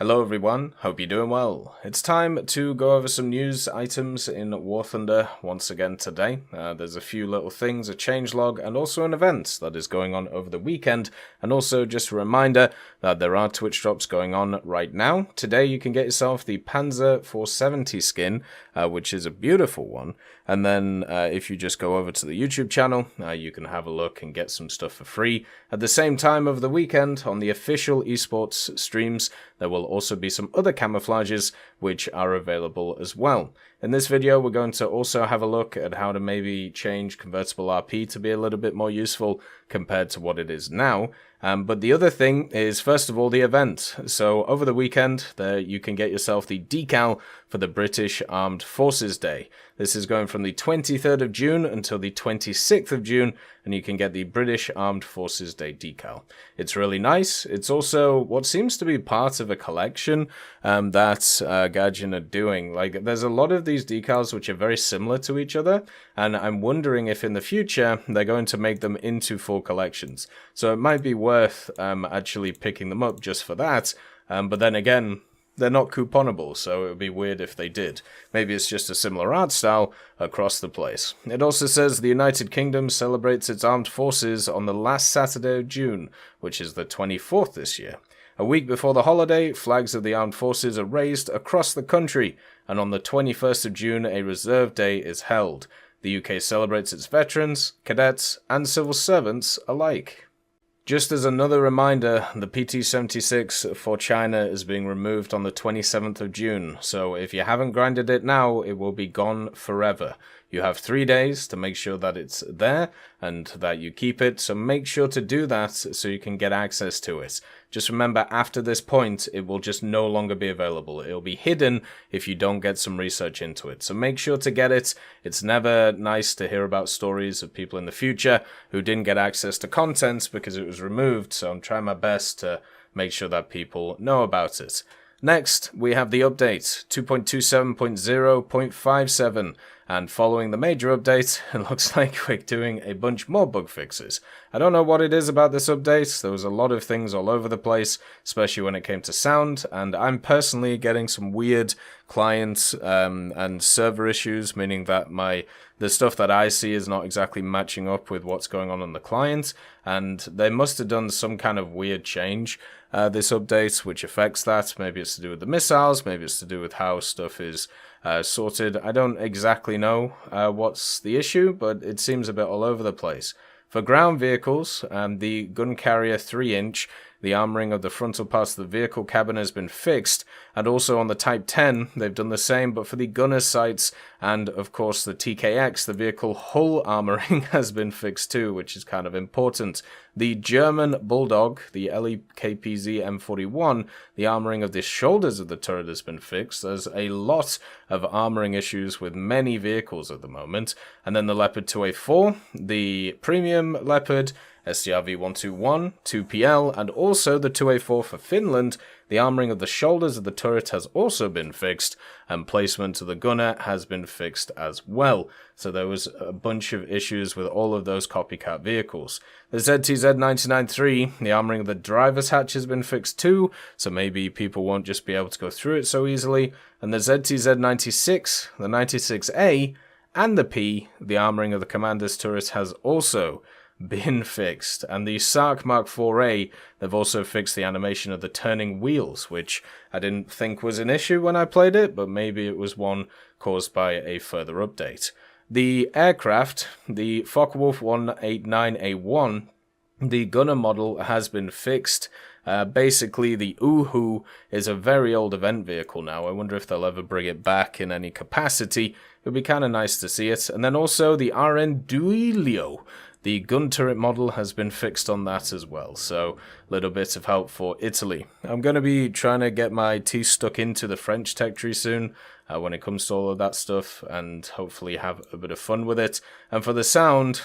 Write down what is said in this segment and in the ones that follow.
Hello everyone, hope you're doing well. It's time to go over some news items in War Thunder once again today. There's a few little things, a changelog, and also an event that is going on over the weekend. And also just a reminder that there are Twitch drops going on right now. Today you can get yourself the Panzer 470 skin, which is a beautiful one. And then if you just go over to the YouTube channel, you can have a look and get some stuff for free. At the same time over the weekend, on the official esports streams, there will also be some other camouflages which are available as well. In this video, we're going to also have a look at how to maybe change Convertible RP to be a little bit more useful compared to what it is now. But the other thing is, first of all, the event. So over the weekend, you can get yourself the decal for the British Armed Forces Day. This is going from the 23rd of June until the 26th of June, and you can get the British Armed Forces Day decal. It's really nice. It's also what seems to be part of a collection that Gaijin are doing. Like, there's a lot of these decals which are very similar to each other, and I'm wondering if in the future they're going to make them into full collections. So it might be worth actually picking them up just for that, but then again, they're not couponable, so it would be weird if they did. Maybe it's just a similar art style across the place. It also says the United Kingdom celebrates its armed forces on the last Saturday of June, which is the 24th this year. A week before the holiday, flags of the armed forces are raised across the country, and on the 21st of June, a reserve day is held. The UK celebrates its veterans, cadets, and civil servants alike. Just as another reminder, the PT-76 for China is being removed on the 27th of June, so if you haven't grinded it now, it will be gone forever. You have 3 days to make sure that it's there and that you keep it, so make sure to do that so you can get access to it. Just remember, after this point, it will just no longer be available. It'll be hidden if you don't get some research into it. So make sure to get it. It's never nice to hear about stories of people in the future who didn't get access to content because it was removed, so I'm trying my best to make sure that people know about it. Next, we have the update, 2.27.0.57, and following the major update, it looks like we're doing a bunch more bug fixes. I don't know what it is about this update. There was a lot of things all over the place, especially when it came to sound, and I'm personally getting some weird client and server issues, meaning that the stuff that I see is not exactly matching up with what's going on the client, and they must have done some kind of weird change this update which affects that. Maybe it's to do with the missiles, maybe it's to do with how stuff is sorted. I don't exactly know what's the issue, but it seems a bit all over the place. For ground vehicles, the gun carrier 3-inch, the armoring of the frontal parts of the vehicle cabin has been fixed, and also on the Type 10, they've done the same, but for the gunner's sights and, of course, the TKX, the vehicle hull armoring has been fixed too, which is kind of important. The German Bulldog, the LEKPZ M41, the armoring of the shoulders of the turret has been fixed. There's a lot of armoring issues with many vehicles at the moment. And then the Leopard 2A4, the Premium Leopard, SDRV-121, 2PL, and also the 2A4 for Finland. The armoring of the shoulders of the turret has also been fixed, and placement of the gunner has been fixed as well. So there was a bunch of issues with all of those copycat vehicles. The ZTZ-99-3, the armoring of the driver's hatch has been fixed too, so maybe people won't just be able to go through it so easily. And the ZTZ-96, the 96A, and the P, the armoring of the commander's turret has also been fixed. And the SARC Mark 4A, they've also fixed the animation of the turning wheels, which I didn't think was an issue when I played it, but maybe it was one caused by a further update. The aircraft, the Focke-Wulf 189A1, the gunner model has been fixed. Basically, the Uhu is a very old event vehicle now. I wonder if they'll ever bring it back in any capacity. It would be kind of nice to see it. And then also the RN Duilio. The gun turret model has been fixed on that as well, so a little bit of help for Italy. I'm going to be trying to get my teeth stuck into the French tech tree soon when it comes to all of that stuff, and hopefully have a bit of fun with it. And for the sound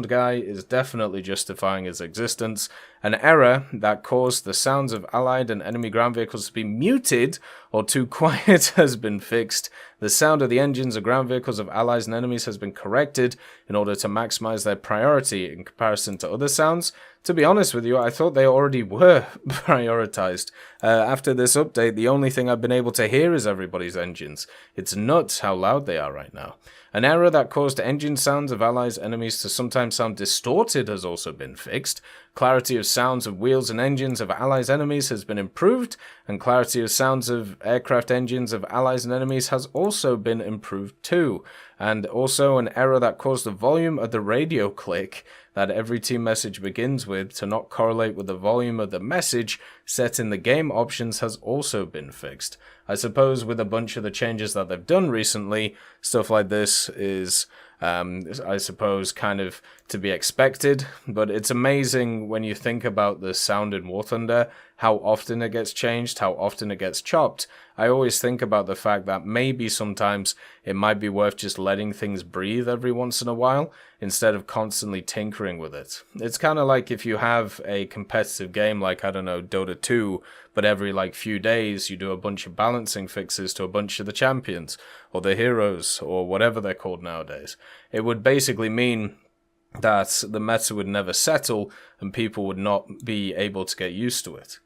guy is definitely justifying his existence. An error that caused the sounds of allied and enemy ground vehicles to be muted or too quiet has been fixed. The sound of the engines of ground vehicles of allies and enemies has been corrected in order to maximize their priority in comparison to other sounds. To be honest with you, I thought they already were prioritized. After this update, the only thing I've been able to hear is everybody's engines. It's nuts how loud they are right now. An error that caused engine sounds of allies' enemies to sometimes sound distorted has also been fixed. Clarity of sounds of wheels and engines of allies' enemies has been improved, and clarity of sounds of aircraft engines of allies and enemies has also been improved too. And also an error that caused the volume of the radio click that every team message begins with to not correlate with the volume of the message set in the game options has also been fixed. I suppose with a bunch of the changes that they've done recently, stuff like this is, I suppose, kind of to be expected, but it's amazing when you think about the sound in War Thunder, how often it gets changed, how often it gets chopped. I always think about the fact that maybe sometimes it might be worth just letting things breathe every once in a while, instead of constantly tinkering with it. It's kind of like if you have a competitive game like, I don't know, Dota 2, but every like few days you do a bunch of balancing fixes to a bunch of the champions, or the heroes, or whatever they're called nowadays. It would basically mean that the meta would never settle, and people would not be able to get used to it.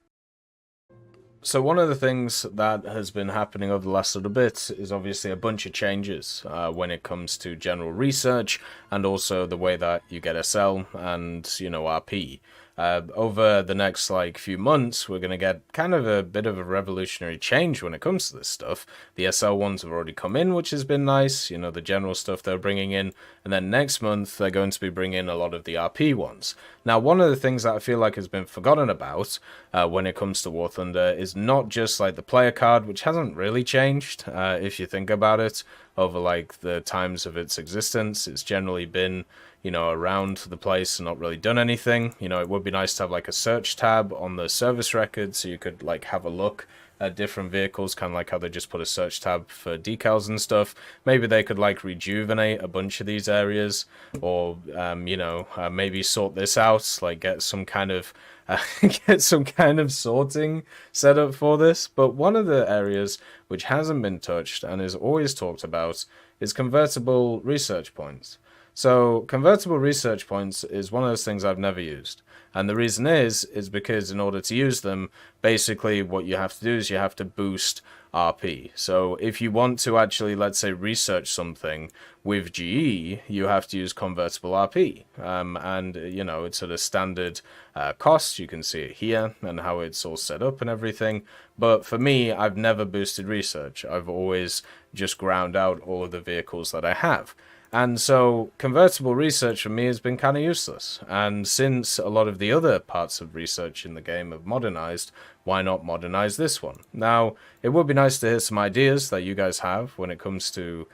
So one of the things that has been happening over the last little bit is obviously a bunch of changes when it comes to general research, and also the way that you get SL and, you know, RP. Over the next few months, we're going to get kind of a bit of a revolutionary change when it comes to this stuff. The SL ones have already come in, which has been nice, you know, the general stuff they're bringing in, and then next month they're going to be bringing in a lot of the RP ones. Now, one of the things that I feel like has been forgotten about when it comes to War Thunder is not just like the player card, which hasn't really changed if you think about it over like the times of its existence. It's generally been, you know, around the place and not really done anything. You know, it would be nice to have like a search tab on the service record so you could like have a look at different vehicles, kind of like how they just put a search tab for decals and stuff. Maybe they could like rejuvenate a bunch of these areas, or you know, maybe sort this out, like get some kind of sorting set up for this. But one of the areas which hasn't been touched and is always talked about is convertible research points. So convertible research points is one of those things I've never used. And the reason is because in order to use them, basically what you have to do is you have to boost RP. So if you want to actually, let's say, research something with GE, you have to use convertible RP. And, you know, it's at a standard cost. You can see it here and how it's all set up and everything. But for me, I've never boosted research. I've always just ground out all of the vehicles that I have. And so convertible research for me has been kind of useless. And since a lot of the other parts of research in the game have modernized, why not modernize this one? Now, it would be nice to hear some ideas that you guys have when it comes to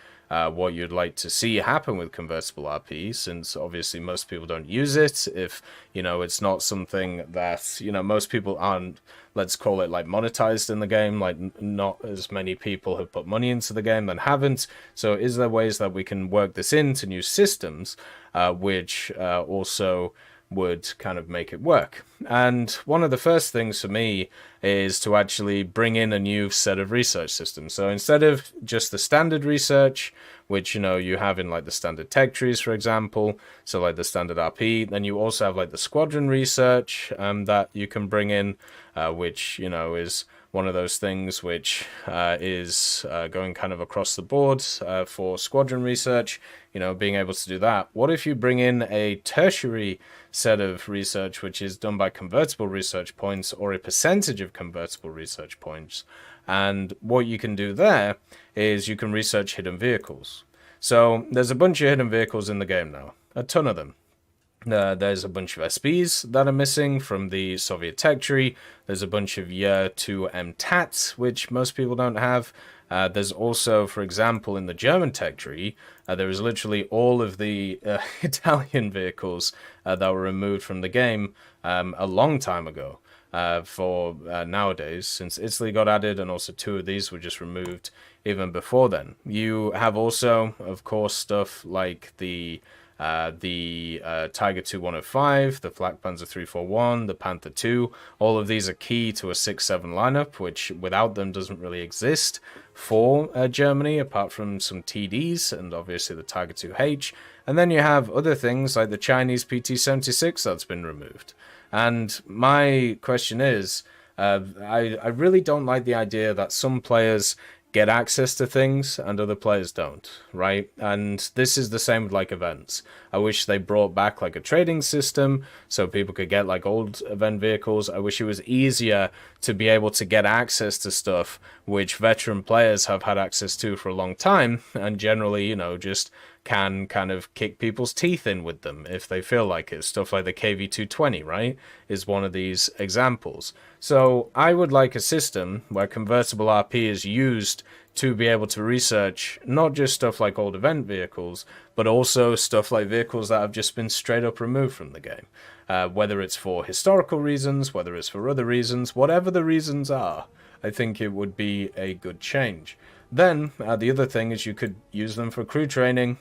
what you'd like to see happen with convertible RP, since obviously most people don't use it. If, you know, it's not something that, you know, most people aren't, let's call it like monetized in the game, like not as many people have put money into the game than haven't. So is there ways that we can work this into new systems which also would kind of make it work? And one of the first things for me is to actually bring in a new set of research systems. So instead of just the standard research, which, you know, you have in like the standard tech trees, for example, so like the standard RP, then you also have like the squadron research that you can bring in, which, you know, is one of those things which is going kind of across the board for squadron research, you know, being able to do that. What if you bring in a tertiary set of research which is done by convertible research points, or a percentage of convertible research points? And what you can do there is you can research hidden vehicles. So there's a bunch of hidden vehicles in the game now, a ton of them. There's a bunch of SPs that are missing from the Soviet tech tree. There's a bunch of Year 2 MTATs, which most people don't have. There's also, for example, in the German tech tree, there is literally all of the Italian vehicles that were removed from the game a long time ago. For nowadays, since Italy got added, and also 2 of these were just removed even before then. You have also, of course, stuff like the Tiger 2105, the Flak Panzer 341, the Panther 2. All of these are key to a 6-7 lineup, which without them doesn't really exist for Germany, apart from some TDs and obviously the Tiger 2H. And then you have other things like the Chinese PT-76 that's been removed. And my question is, I really don't like the idea that some players get access to things and other players don't, right? And this is the same with like events. I wish they brought back like a trading system so people could get like old event vehicles. I wish it was easier to be able to get access to stuff which veteran players have had access to for a long time, and generally, you know, just can kind of kick people's teeth in with them if they feel like it. Stuff like the KV220, right, is one of these examples. So I would like a system where Convertible RP is used to be able to research not just stuff like old event vehicles, but also stuff like vehicles that have just been straight up removed from the game. Whether it's for historical reasons, whether it's for other reasons, whatever the reasons are, I think it would be a good change. Then, the other thing is you could use them for crew training,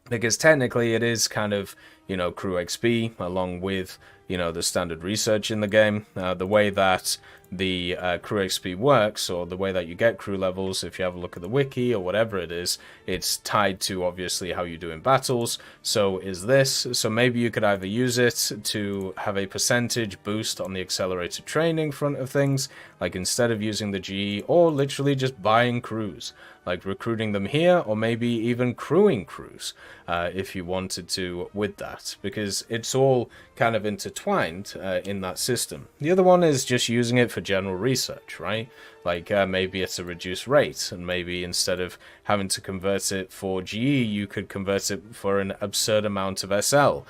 because technically it is kind of, you know, crew XP along with, you know, the standard research in the game. The way that the crew XP works, or the way that you get crew levels, if you have a look at the wiki or whatever it is, it's tied to obviously how you do in battles. So is this. So maybe you could either use it to have a percentage boost on the accelerated training front of things, like instead of using the GE, or literally just buying crews, like recruiting them here, or maybe even crewing crews if you wanted to with that, because it's all kind of intertwined in that system. The other one is just using it for general research, right? Like maybe it's a reduced rate, and maybe instead of having to convert it for GE, you could convert it for an absurd amount of SL.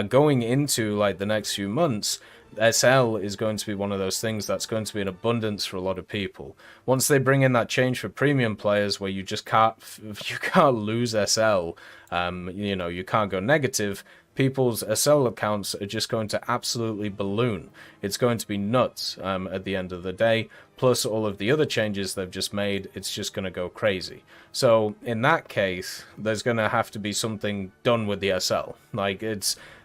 Going into like the next few months, SL is going to be one of those things that's going to be in abundance for a lot of people. Once they bring in that change for premium players where you just can't lose SL, you know, you can't go negative, people's SL accounts are just going to absolutely balloon. It's going to be nuts at the end of the day. Plus all of the other changes they've just made, it's just going to go crazy. So in that case, there's going to have to be something done with the SL. Like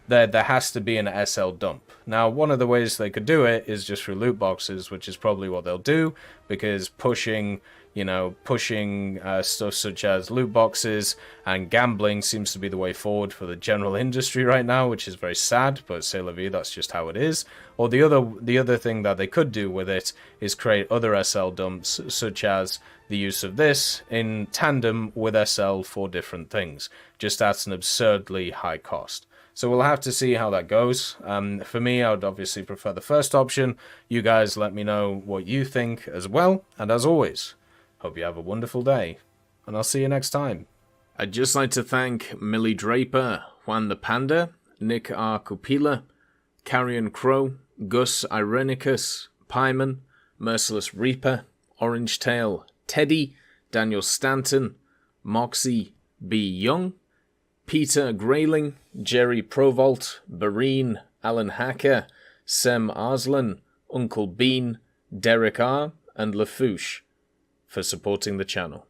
there has to be an SL dump. Now, one of the ways they could do it is just through loot boxes, which is probably what they'll do, because pushing stuff such as loot boxes and gambling seems to be the way forward for the general industry right now, which is very sad, but c'est la vie, that's just how it is. Or the other thing that they could do with it is create other SL dumps, such as the use of this in tandem with SL for different things, just at an absurdly high cost. So we'll have to see how that goes. For me, I would obviously prefer the first option. You guys let me know what you think as well. And as always, hope you have a wonderful day. And I'll see you next time. I'd just like to thank Millie Draper, Juan the Panda, Nick R. Kupila, Carrion Crow, Gus Irenicus, Pyman, Merciless Reaper, Orange Tail, Teddy, Daniel Stanton, Moxie B. Young, Peter Grayling, Jerry Provolt, Bareen, Alan Hacker, Sem Arslan, Uncle Bean, Derek R, and Lafouche for supporting the channel.